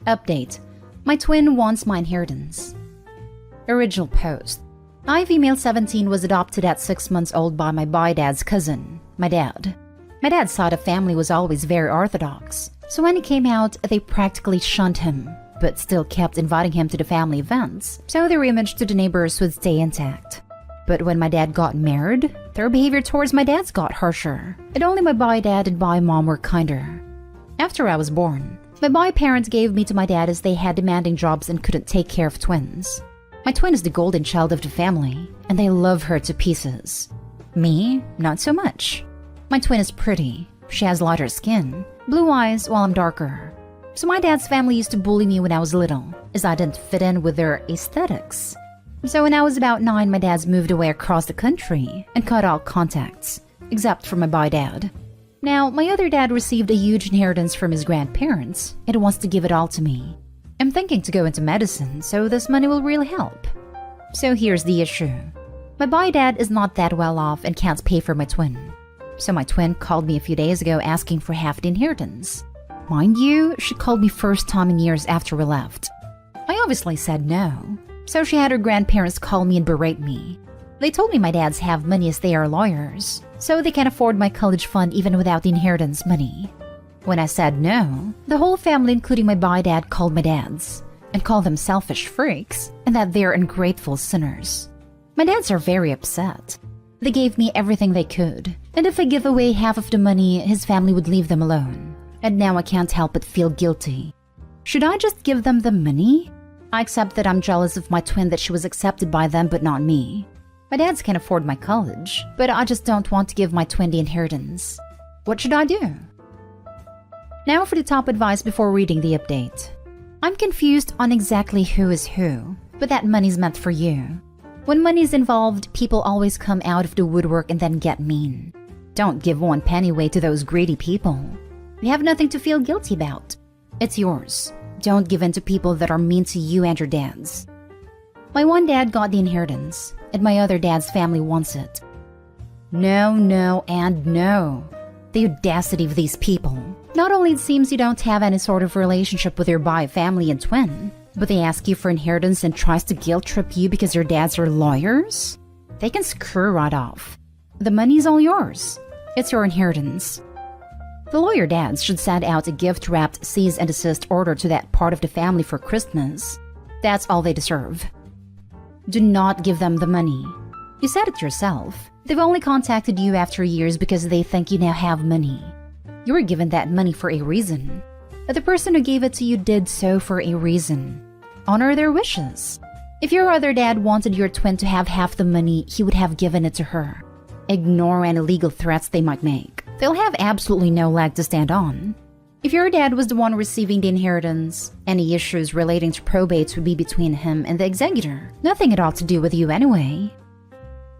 Update. My twin wants my inheritance. Original post. I, female 17, was adopted at 6 months old by my bi-dad's cousin, my dad. My dad's side of family was always very orthodox, so when he came out, they practically shunned him, but still kept inviting him to the family events, so their image to the neighbors would stay intact. But when my dad got married, their behavior towards my dads got harsher, and only my bi-dad and bi-mom were kinder. After I was born, my bi-parents gave me to my dad as they had demanding jobs and couldn't take care of twins. My twin is the golden child of the family, and they love her to pieces. Me, not so much. My twin is pretty. She has lighter skin, blue eyes while I'm darker. So my dad's family used to bully me when I was little, as I didn't fit in with their aesthetics. So when I was about 9, my dad's moved away across the country and cut all contacts, except for my bi-dad. Now, my other dad received a huge inheritance from his grandparents and wants to give it all to me. I'm thinking to go into medicine, so this money will really help. So here's the issue. My bi-dad is not that well off and can't pay for my twin. So my twin called me a few days ago asking for half the inheritance. Mind you, she called me first time in years after we left. I obviously said no, so she had her grandparents call me and berate me. They told me my dads have money as they are lawyers, so they can afford my college fund even without the inheritance money. When I said no, the whole family, including my bi-dad, called my dads and called them selfish freaks and that they're ungrateful sinners. My dads are very upset. They gave me everything they could, and if I give away half of the money, his family would leave them alone. And now I can't help but feel guilty. Should I just give them the money? I accept that I'm jealous of my twin that she was accepted by them but not me. My dads can afford my college, but I just don't want to give my twin the inheritance. What should I do? Now for the top advice before reading the update. I'm confused on exactly who is who, but that money's meant for you. When money's involved, people always come out of the woodwork and then get mean. Don't give 1 penny away to those greedy people. You have nothing to feel guilty about. It's yours. Don't give in to people that are mean to you and your dads. My one dad got the inheritance, and my other dad's family wants it. No, no, and no. The audacity of these people. Not only it seems you don't have any sort of relationship with your bi family and twin, but they ask you for inheritance and tries to guilt trip you because your dads are lawyers? They can screw right off. The money's all yours. It's your inheritance. The lawyer dads should send out a gift-wrapped cease and desist order to that part of the family for Christmas. That's all they deserve. Do not give them the money. You said it yourself. They've only contacted you after years because they think you now have money. You were given that money for a reason. But the person who gave it to you did so for a reason. Honor their wishes. If your other dad wanted your twin to have half the money, he would have given it to her. Ignore any legal threats they might make. They'll have absolutely no leg to stand on. If your dad was the one receiving the inheritance, any issues relating to probates would be between him and the executor. Nothing at all to do with you anyway.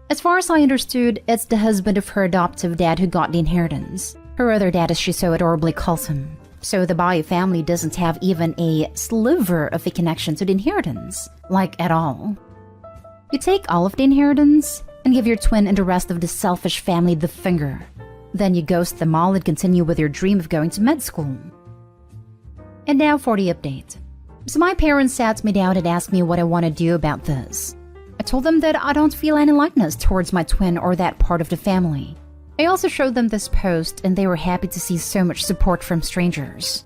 As far as I understood, it's the husband of her adoptive dad who got the inheritance. Her other dad, as she so adorably calls him. So the Bai family doesn't have even a sliver of a connection to the inheritance. Like, at all. You take all of the inheritance and give your twin and the rest of the selfish family the finger. Then you ghost them all and continue with your dream of going to med school. And now for the update. So my parents sat me down and asked me what I want to do about this. I told them that I don't feel any likeness towards my twin or that part of the family. I also showed them this post and they were happy to see so much support from strangers.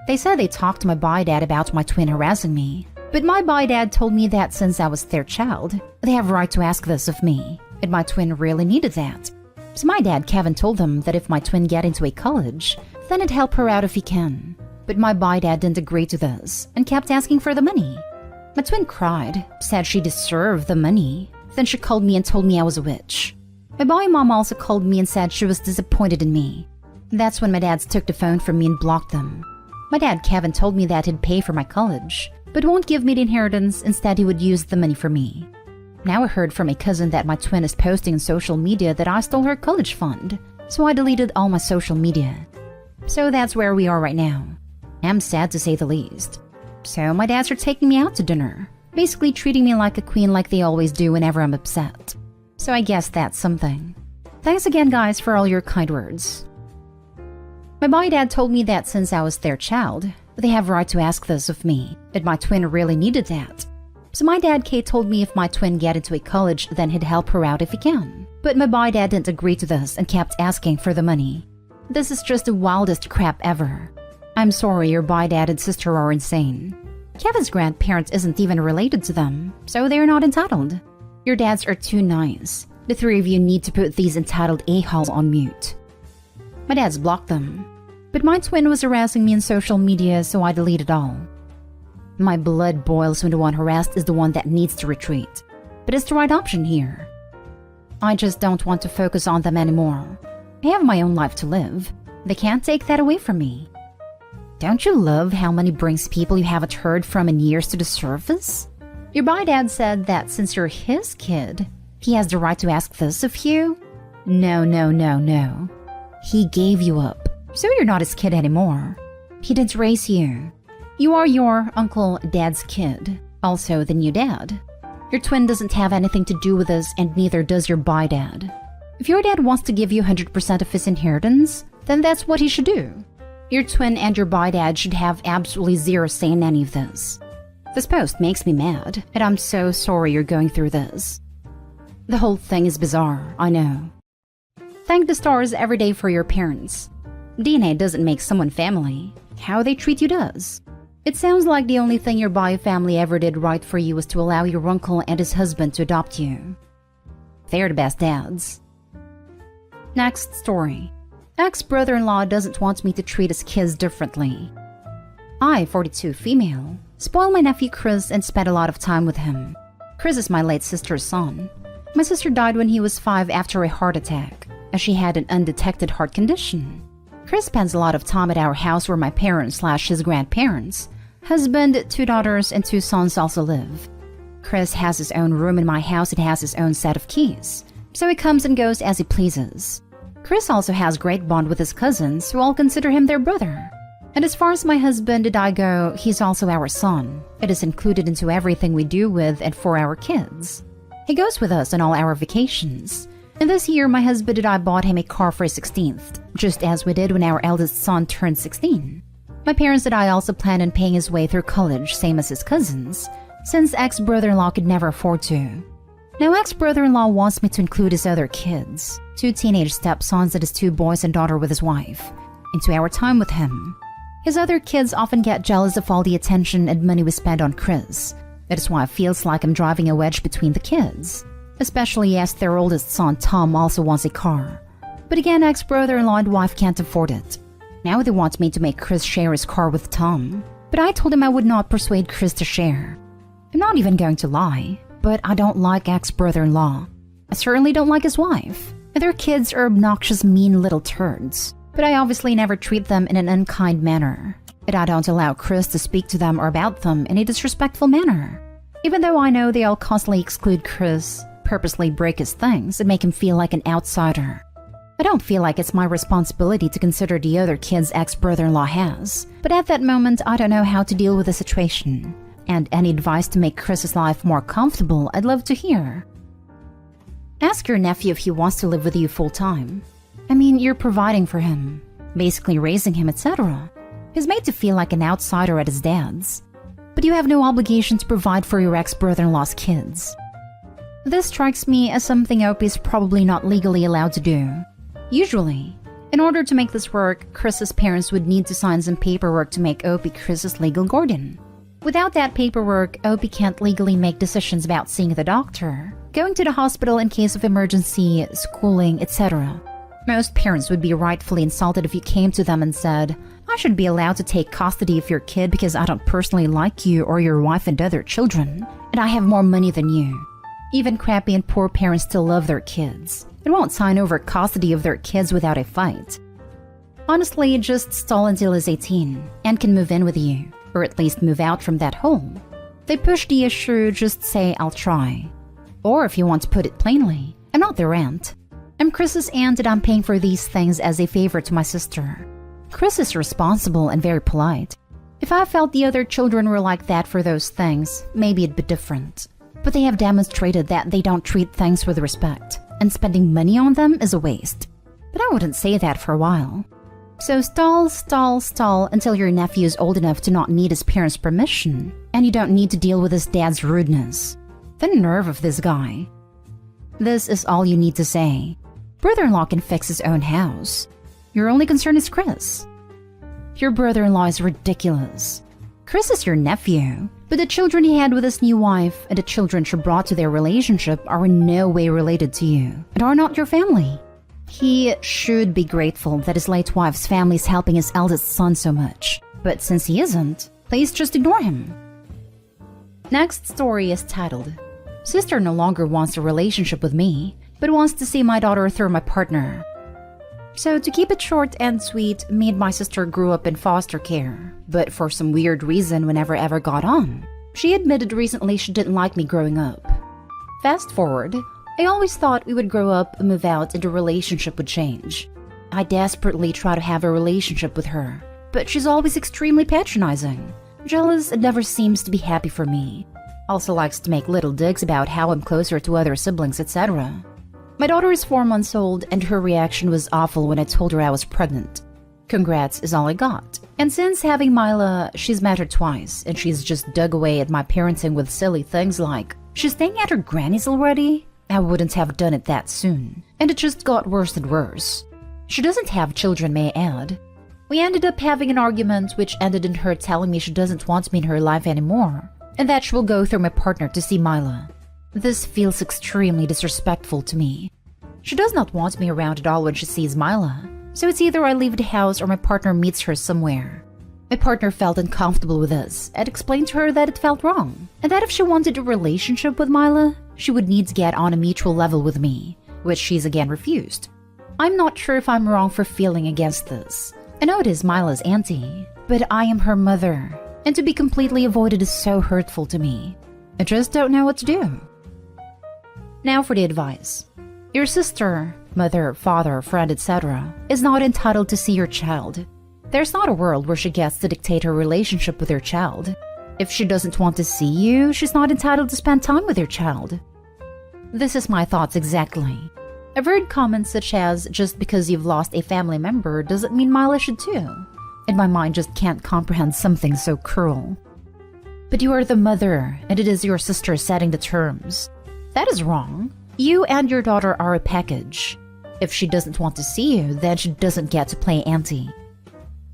They said they talked to my bi-dad about my twin harassing me, but my bi-dad told me that since I was their child, they have a right to ask this of me, and my twin really needed that. So my dad Kevin told them that if my twin get into a college, then it'd help her out if he can. But my bi-dad didn't agree to this and kept asking for the money. My twin cried, said she deserved the money. Then she called me and told me I was a witch. My bi-mom also called me and said she was disappointed in me. That's when my dads took the phone from me and blocked them. My dad Kevin told me that he'd pay for my college, but won't give me the inheritance, instead he would use the money for me. Now I heard from a cousin that my twin is posting on social media that I stole her college fund, so I deleted all my social media. So that's where we are right now. I'm sad to say the least. So my dads are taking me out to dinner, basically treating me like a queen like they always do whenever I'm upset. So I guess that's something. Thanks again guys for all your kind words. My bi-dad told me that since I was their child, They have a right to ask this of me, and my twin really needed that. So my dad Kate told me if my twin get into a college, then he'd help her out if he can. But my boy dad didn't agree to this and kept asking for the money. This is just the wildest crap ever. I'm sorry, your boy dad and sister are insane. Kevin's grandparents isn't even related to them, so they're not entitled. Your dads are too nice. The three of you need to put these entitled a-holes on mute. My dad's blocked them. But my twin was harassing me on social media, so I deleted all. My blood boils when the one harassed is the one that needs to retreat. But it's the right option here. I just don't want to focus on them anymore. I have my own life to live. They can't take that away from me. Don't you love how money brings people you haven't heard from in years to the surface? Your boy dad said that since you're his kid, he has the right to ask this of you? No, no, no, no. He gave you up, so you're not his kid anymore. He didn't raise you. You are your uncle dad's kid, also the new dad. Your twin doesn't have anything to do with this, and neither does your boy dad. If your dad wants to give you 100% of his inheritance, then that's what he should do. Your twin and your boy dad should have absolutely zero say in any of this. This post makes me mad, and I'm so sorry you're going through this. The whole thing is bizarre, I know. Thank the stars every day for your parents. DNA doesn't make someone family. How they treat you does. It sounds like the only thing your boy family ever did right for you was to allow your uncle and his husband to adopt you. They're the best dads. Next story. Ex-brother-in-law doesn't want me to treat his kids differently. I, 42 female, spoiled my nephew Chris and spent a lot of time with him. Chris is my late sister's son. My sister died when he was 5 after a heart attack, as she had an undetected heart condition. Chris spends a lot of time at our house where my parents/his grandparents, husband, 2 daughters, and 2 sons also live. Chris has his own room in my house and has his own set of keys, so he comes and goes as he pleases. Chris also has great bond with his cousins, who all consider him their brother. And as far as my husband and I go, he's also our son. It is included into everything we do with and for our kids. He goes with us on all our vacations. And this year, my husband and I bought him a car for his 16th, just as we did when our eldest son turned 16. My parents and I also plan on paying his way through college, same as his cousins, since ex-brother-in-law could never afford to. Now, ex-brother-in-law wants me to include his other kids, 2 teenage stepsons and his 2 boys and daughter with his wife, into our time with him. His other kids often get jealous of all the attention and money we spend on Chris. That is why it feels like I'm driving a wedge between the kids, especially as their oldest son Tom also wants a car. But again, ex-brother-in-law and wife can't afford it. Now they want me to make Chris share his car with Tom, but I told him I would not persuade Chris to share. I'm not even going to lie, but I don't like ex-brother-in-law. I certainly don't like his wife. Their kids are obnoxious, mean little turds, but I obviously never treat them in an unkind manner. And I don't allow Chris to speak to them or about them in a disrespectful manner. Even though I know they all constantly exclude Chris, purposely break his things, and make him feel like an outsider. I don't feel like it's my responsibility to consider the other kids ex-brother-in-law has, but at that moment I don't know how to deal with the situation. And any advice to make Chris's life more comfortable, I'd love to hear. Ask your nephew if he wants to live with you full-time. I mean, you're providing for him, basically raising him, etc. He's made to feel like an outsider at his dad's. But you have no obligation to provide for your ex-brother-in-law's kids. This strikes me as something Opie is probably not legally allowed to do. Usually, in order to make this work, Chris's parents would need to sign some paperwork to make Opie Chris's legal guardian. Without that paperwork, Opie can't legally make decisions about seeing the doctor, going to the hospital in case of emergency, schooling, etc. Most parents would be rightfully insulted if you came to them and said, "I should be allowed to take custody of your kid because I don't personally like you or your wife and other children, and I have more money than you." Even crappy and poor parents still love their kids and won't sign over custody of their kids without a fight. Honestly, just stall until he's 18 and can move in with you, or at least move out from that home. They push the issue, just say, "I'll try." Or if you want to put it plainly, I'm not their aunt. I'm Chris's aunt and I'm paying for these things as a favor to my sister. Chris is responsible and very polite. If I felt the other children were like that for those things, maybe it'd be different. But they have demonstrated that they don't treat things with respect, and spending money on them is a waste. But I wouldn't say that for a while. So stall until your nephew is old enough to not need his parents' permission, and you don't need to deal with his dad's rudeness. The nerve of this guy. This is all you need to say. Brother-in-law can fix his own house. Your only concern is Chris. Your brother-in-law is ridiculous. Chris is your nephew, but the children he had with his new wife and the children she brought to their relationship are in no way related to you and are not your family. He should be grateful that his late wife's family is helping his eldest son so much, but since he isn't, please just ignore him. Next story is titled, Sister no longer wants a relationship with me, but wants to see my daughter through my partner. So to keep it short and sweet, me and my sister grew up in foster care, but for some weird reason we never ever got on. She admitted recently she didn't like me growing up. Fast forward, I always thought we would grow up, move out, and the relationship would change. I desperately try to have a relationship with her, but she's always extremely patronizing, jealous, and never seems to be happy for me. Also likes to make little digs about how I'm closer to other siblings, etc. My daughter is 4 months old, and her reaction was awful when I told her I was pregnant. Congrats is all I got. And since having Mila, she's met her twice, and she's just dug away at my parenting with silly things like, she's staying at her granny's already? I wouldn't have done it that soon. And it just got worse and worse. She doesn't have children, may I add. We ended up having an argument which ended in her telling me she doesn't want me in her life anymore, and that she will go through my partner to see Mila. This feels extremely disrespectful to me. She does not want me around at all when she sees Mila, so it's either I leave the house or my partner meets her somewhere. My partner felt uncomfortable with this and explained to her that it felt wrong, and that if she wanted a relationship with Mila, she would need to get on a mutual level with me, which she's again refused. I'm not sure if I'm wrong for feeling against this. I know it is Mila's auntie, but I am her mother, and to be completely avoided is so hurtful to me. I just don't know what to do. Now for the advice. Your sister, mother, father, friend, etc., is not entitled to see your child. There's not a world where she gets to dictate her relationship with her child. If she doesn't want to see you, she's not entitled to spend time with your child. This is my thoughts exactly. I've heard comments such as, just because you've lost a family member doesn't mean Mila should too. And my mind just can't comprehend something so cruel. But you are the mother, and it is your sister setting the terms. That is wrong. You and your daughter are a package. If she doesn't want to see you, then she doesn't get to play auntie.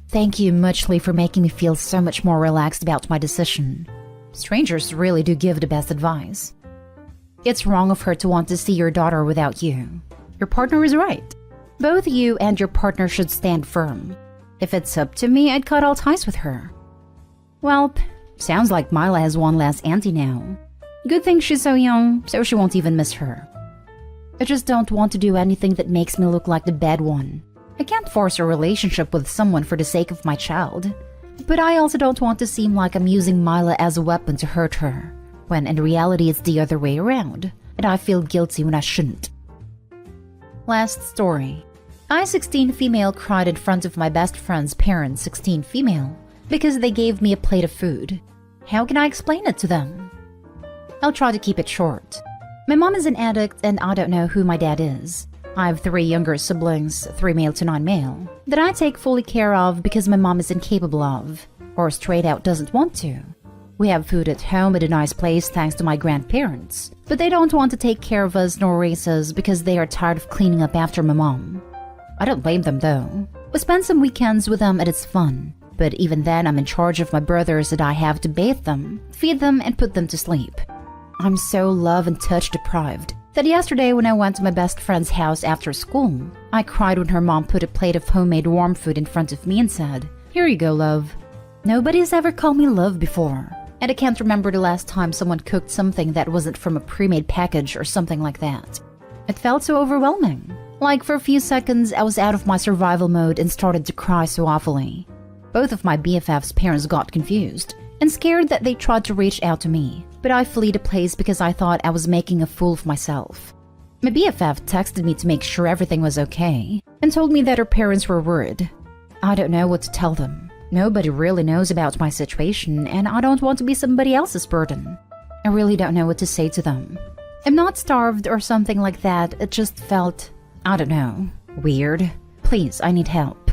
Thank you muchly for making me feel so much more relaxed about my decision. Strangers really do give the best advice. It's wrong of her to want to see your daughter without you. Your partner is right. Both you and your partner should stand firm. If it's up to me, I'd cut all ties with her. Well, sounds like Mila has one less auntie now. Good thing she's so young, so she won't even miss her. I just don't want to do anything that makes me look like the bad one. I can't force a relationship with someone for the sake of my child. But I also don't want to seem like I'm using Mila as a weapon to hurt her, when in reality it's the other way around, and I feel guilty when I shouldn't. Last story. I, 16 female, cried in front of my best friend's parents, 16 female, because they gave me a plate of food. How can I explain it to them? I'll try to keep it short. My mom is an addict and I don't know who my dad is. I have 3 younger siblings, 3 male to 9 male, that I take fully care of because my mom is incapable of, or straight out doesn't want to. We have food at home at a nice place thanks to my grandparents, but they don't want to take care of us nor raise us because they are tired of cleaning up after my mom. I don't blame them though. We spend some weekends with them and it's fun, but even then I'm in charge of my brothers and I have to bathe them, feed them, and put them to sleep. I'm so love and touch deprived that yesterday when I went to my best friend's house after school, I cried when her mom put a plate of homemade warm food in front of me and said, "Here you go, love." Nobody has ever called me love before, and I can't remember the last time someone cooked something that wasn't from a pre-made package or something like that. It felt so overwhelming. Like for a few seconds I was out of my survival mode and started to cry so awfully. Both of my BFF's parents got confused and scared that they tried to reach out to me, but I fled the place because I thought I was making a fool of myself. My BFF texted me to make sure everything was okay and told me that her parents were worried. I don't know what to tell them. Nobody really knows about my situation and I don't want to be somebody else's burden. I really don't know what to say to them. I'm not starved or something like that, it just felt, I don't know, weird. Please, I need help.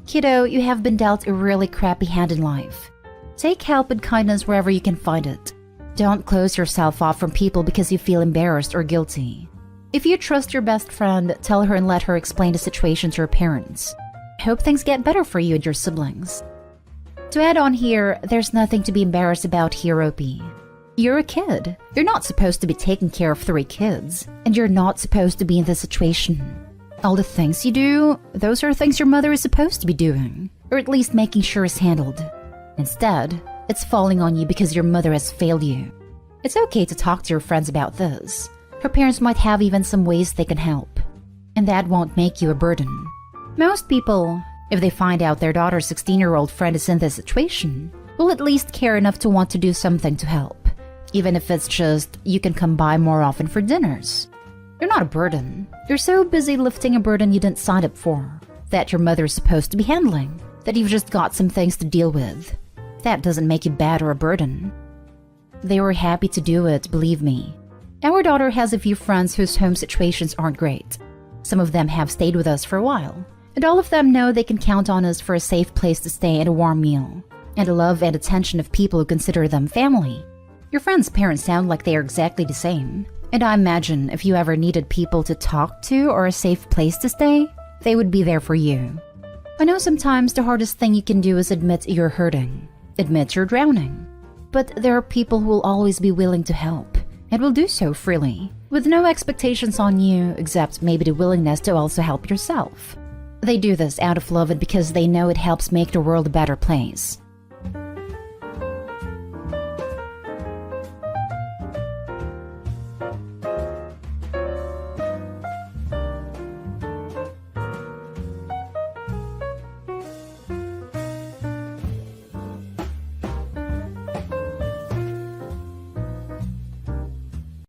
Kiddo, you have been dealt a really crappy hand in life. Take help and kindness wherever you can find it. Don't close yourself off from people because you feel embarrassed or guilty. If you trust your best friend, tell her and let her explain the situation to her parents. Hope things get better for you and your siblings. To add on here, there's nothing to be embarrassed about here, Opie. You're a kid. You're not supposed to be taking care of 3 kids, and you're not supposed to be in this situation. All the things you do, those are things your mother is supposed to be doing, or at least making sure is handled. Instead, it's falling on you because your mother has failed you. It's okay to talk to your friends about this. Her parents might have even some ways they can help, and that won't make you a burden. Most people, if they find out their daughter's 16-year-old friend is in this situation, will at least care enough to want to do something to help, even if it's just you can come by more often for dinners. You're not a burden. You're so busy lifting a burden you didn't sign up for, that your mother is supposed to be handling, that you've just got some things to deal with. That doesn't make you bad or a burden. They were happy to do it, believe me. Our daughter has a few friends whose home situations aren't great. Some of them have stayed with us for a while, and all of them know they can count on us for a safe place to stay and a warm meal, and the love and attention of people who consider them family. Your friends' parents sound like they are exactly the same, and I imagine if you ever needed people to talk to or a safe place to stay, they would be there for you. I know sometimes the hardest thing you can do is admit you're hurting, admit you're drowning, but there are people who will always be willing to help, and will do so freely, with no expectations on you except maybe the willingness to also help yourself. They do this out of love and because they know it helps make the world a better place.